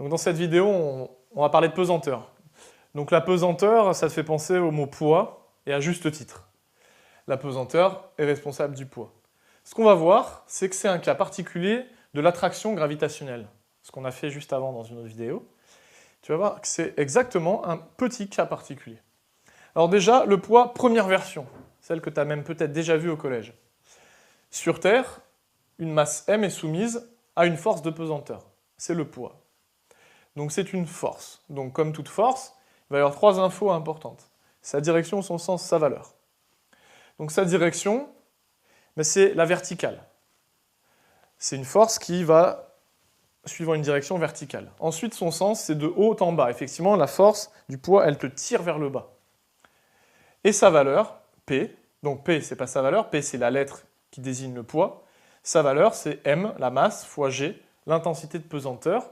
Donc dans cette vidéo, on va parler de pesanteur. Donc la pesanteur, ça te fait penser au mot poids, et à juste titre. La pesanteur est responsable du poids. Ce qu'on va voir, c'est que c'est un cas particulier de l'attraction gravitationnelle. Ce qu'on a fait juste avant dans une autre vidéo. Tu vas voir que c'est exactement un petit cas particulier. Alors déjà, le poids, première version, celle que tu as même peut-être déjà vue au collège. Sur Terre, une masse m est soumise à une force de pesanteur. C'est le poids. Donc c'est une force. Donc comme toute force, il va y avoir trois infos importantes. Sa direction, son sens, sa valeur. Donc sa direction, c'est la verticale. C'est une force qui va suivant une direction verticale. Ensuite, son sens, c'est de haut en bas. Effectivement, la force du poids, elle te tire vers le bas. Et sa valeur, P, donc P, c'est pas sa valeur, P, c'est la lettre qui désigne le poids. Sa valeur, c'est M, la masse, fois G, l'intensité de pesanteur,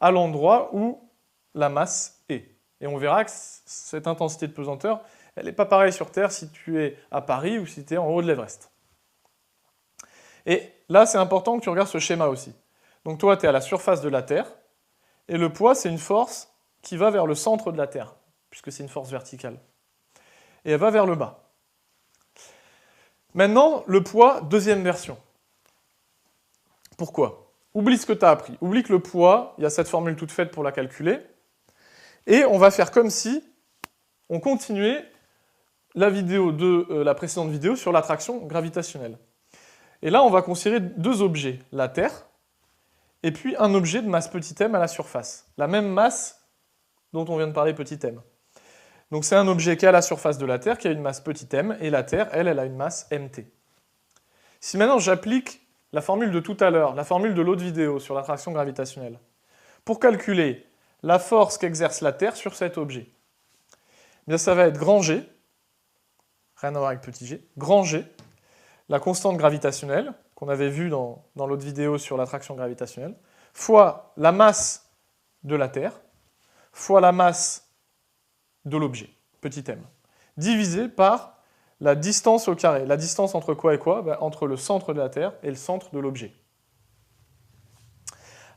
à l'endroit où la masse est. Et on verra que cette intensité de pesanteur, elle n'est pas pareille sur Terre si tu es à Paris ou si tu es en haut de l'Everest. Et là, c'est important que tu regardes ce schéma aussi. Donc toi, tu es à la surface de la Terre, et le poids, c'est une force qui va vers le centre de la Terre, puisque c'est une force verticale. Et elle va vers le bas. Maintenant, le poids, deuxième version. Pourquoi? Oublie ce que tu as appris. Oublie que le poids, il y a cette formule toute faite pour la calculer, et on va faire comme si on continuait la vidéo de la précédente vidéo sur l'attraction gravitationnelle. Et là, on va considérer deux objets, la Terre, et puis un objet de masse petit m à la surface. La même masse dont on vient de parler petit m. Donc c'est un objet qui est à la surface de la Terre, qui a une masse petit m, et la Terre, elle a une masse mt. Si maintenant j'applique la formule de tout à l'heure, la formule de l'autre vidéo sur l'attraction gravitationnelle, pour calculer la force qu'exerce la Terre sur cet objet, eh bien ça va être grand G, rien à voir avec petit g, grand G, la constante gravitationnelle, qu'on avait vue dans l'autre vidéo sur l'attraction gravitationnelle, fois la masse de la Terre, fois la masse de l'objet, petit m, divisé par la distance au carré. La distance entre quoi et quoi? Entre le centre de la Terre et le centre de l'objet.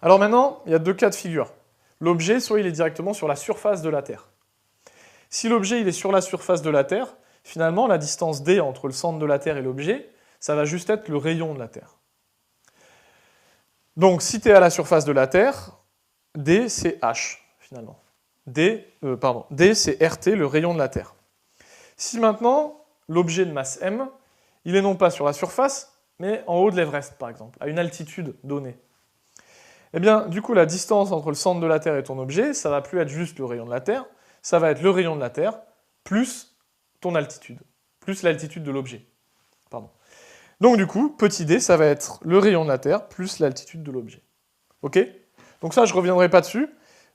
Alors maintenant, il y a deux cas de figure. L'objet, soit il est directement sur la surface de la Terre. Si l'objet il est sur la surface de la Terre, finalement, la distance d entre le centre de la Terre et l'objet, ça va juste être le rayon de la Terre. Donc, si tu es à la surface de la Terre, d, c'est h, finalement. D, c'est RT, le rayon de la Terre. Si maintenant, l'objet de masse m, il est non pas sur la surface, mais en haut de l'Everest, par exemple, à une altitude donnée. Eh bien, du coup, la distance entre le centre de la Terre et ton objet, ça va plus être juste le rayon de la Terre, ça va être le rayon de la Terre, plus ton altitude, plus l'altitude de l'objet. Pardon. Donc du coup, petit d, ça va être le rayon de la Terre plus l'altitude de l'objet. Ok? Donc ça, je ne reviendrai pas dessus,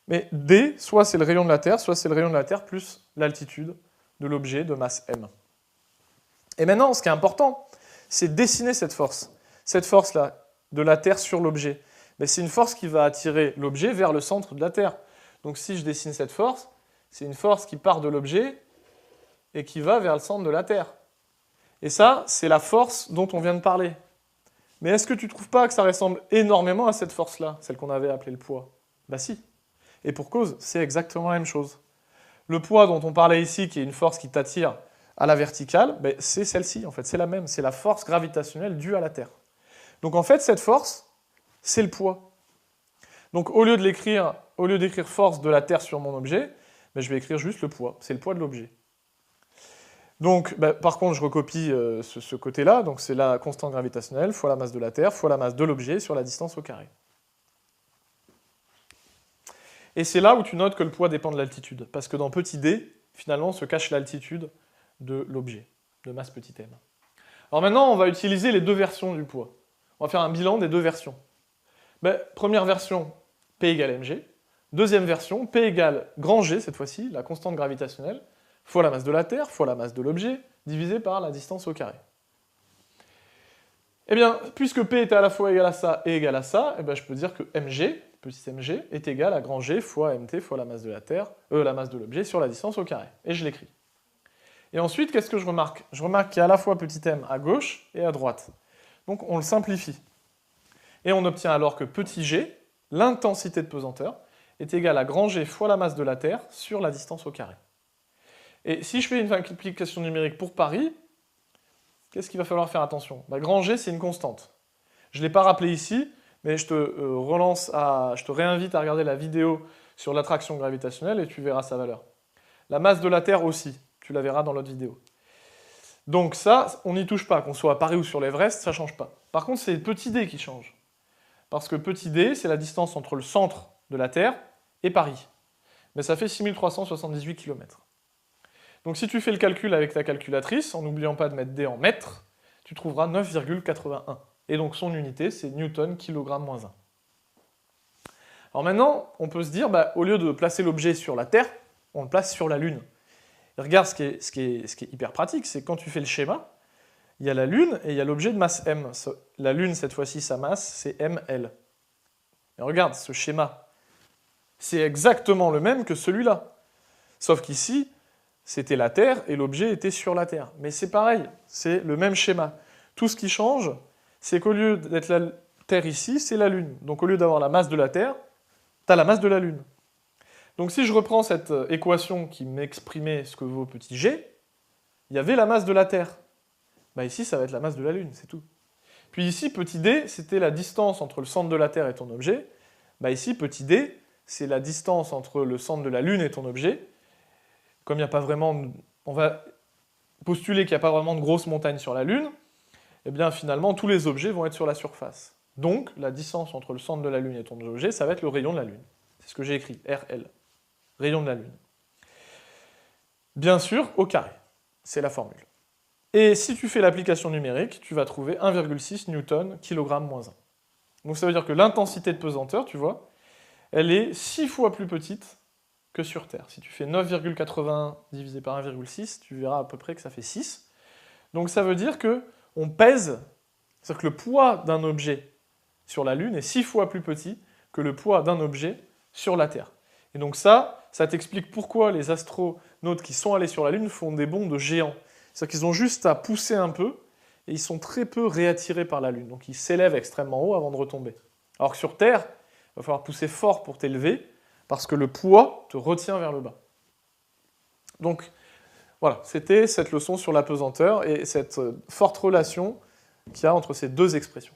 mais d, soit c'est le rayon de la Terre, soit c'est le rayon de la Terre plus l'altitude de l'objet de masse m. Et maintenant, ce qui est important, c'est dessiner cette force. Cette force-là, de la Terre sur l'objet. C'est une force qui va attirer l'objet vers le centre de la Terre. Donc si je dessine cette force, c'est une force qui part de l'objet et qui va vers le centre de la Terre. Et ça, c'est la force dont on vient de parler. Mais est-ce que tu ne trouves pas que ça ressemble énormément à cette force-là, celle qu'on avait appelée le poids? Bah si. Et pour cause, c'est exactement la même chose. Le poids dont on parlait ici, qui est une force qui t'attire à la verticale, c'est celle-ci, en fait, c'est la même. C'est la force gravitationnelle due à la Terre. Donc en fait, cette force, c'est le poids. Donc au lieu d'écrire force de la Terre sur mon objet, je vais écrire juste le poids. C'est le poids de l'objet. Donc, par contre, je recopie ce côté-là, donc c'est la constante gravitationnelle fois la masse de la Terre fois la masse de l'objet sur la distance au carré. Et c'est là où tu notes que le poids dépend de l'altitude, parce que dans petit d, finalement, se cache l'altitude de l'objet, de masse petit m. Alors maintenant, on va utiliser les deux versions du poids. On va faire un bilan des deux versions. Première version, P égale mg. Deuxième version, P égale grand G, cette fois-ci, la constante gravitationnelle, fois la masse de la Terre, fois la masse de l'objet, divisé par la distance au carré. Eh bien, puisque P est à la fois égal à ça et égal à ça, je peux dire que mg, petit mg, est égal à grand G fois mt fois la masse de la Terre, la masse de l'objet sur la distance au carré. Et je l'écris. Et ensuite, qu'est-ce que je remarque? Je remarque qu'il y a à la fois petit m à gauche et à droite. Donc on le simplifie. Et on obtient alors que petit g, l'intensité de pesanteur, est égal à grand G fois la masse de la Terre sur la distance au carré. Et si je fais une multiplication numérique pour Paris, qu'est-ce qu'il va falloir faire attention? Grand G, c'est une constante. Je ne l'ai pas rappelé ici, mais je te réinvite à regarder la vidéo sur l'attraction gravitationnelle et tu verras sa valeur. La masse de la Terre aussi, tu la verras dans l'autre vidéo. Donc ça, on n'y touche pas, qu'on soit à Paris ou sur l'Everest, ça ne change pas. Par contre, c'est petit d qui change. Parce que petit d, c'est la distance entre le centre de la Terre et Paris. Mais ça fait 6378 km. Donc si tu fais le calcul avec ta calculatrice, en n'oubliant pas de mettre d en mètres, tu trouveras 9,81. Et donc son unité, c'est Newton kilogramme moins 1. Alors maintenant, on peut se dire, au lieu de placer l'objet sur la Terre, on le place sur la Lune. Et regarde, ce qui est hyper pratique, c'est que quand tu fais le schéma, il y a la Lune et il y a l'objet de masse m. La Lune, cette fois-ci, sa masse, c'est ml. Et regarde, ce schéma, c'est exactement le même que celui-là. Sauf qu'ici, c'était la Terre et l'objet était sur la Terre. Mais c'est pareil, c'est le même schéma. Tout ce qui change, c'est qu'au lieu d'être la Terre ici, c'est la Lune. Donc au lieu d'avoir la masse de la Terre, tu as la masse de la Lune. Donc si je reprends cette équation qui m'exprimait ce que vaut petit g, il y avait la masse de la Terre. Ici, ça va être la masse de la Lune, c'est tout. Puis ici, petit d, c'était la distance entre le centre de la Terre et ton objet. Ici, petit d, c'est la distance entre le centre de la Lune et ton objet. Comme il n'y a pas vraiment... On va postuler qu'il n'y a pas vraiment de grosses montagnes sur la Lune, et bien finalement, tous les objets vont être sur la surface. Donc, la distance entre le centre de la Lune et ton objet, ça va être le rayon de la Lune. C'est ce que j'ai écrit, RL. Rayon de la Lune. Bien sûr, au carré. C'est la formule. Et si tu fais l'application numérique, tu vas trouver 1,6 Newton kilogramme moins 1. Donc ça veut dire que l'intensité de pesanteur, tu vois, elle est 6 fois plus petite que sur Terre. Si tu fais 9,81 divisé par 1,6, tu verras à peu près que ça fait 6. Donc ça veut dire que on pèse, c'est-à-dire que le poids d'un objet sur la Lune est 6 fois plus petit que le poids d'un objet sur la Terre. Et donc ça t'explique pourquoi les astronautes qui sont allés sur la Lune font des bonds de géants. C'est-à-dire qu'ils ont juste à pousser un peu, et ils sont très peu réattirés par la Lune. Donc ils s'élèvent extrêmement haut avant de retomber. Alors que sur Terre, il va falloir pousser fort pour t'élever, parce que le poids te retient vers le bas. Donc voilà, c'était cette leçon sur la pesanteur et cette forte relation qu'il y a entre ces deux expressions.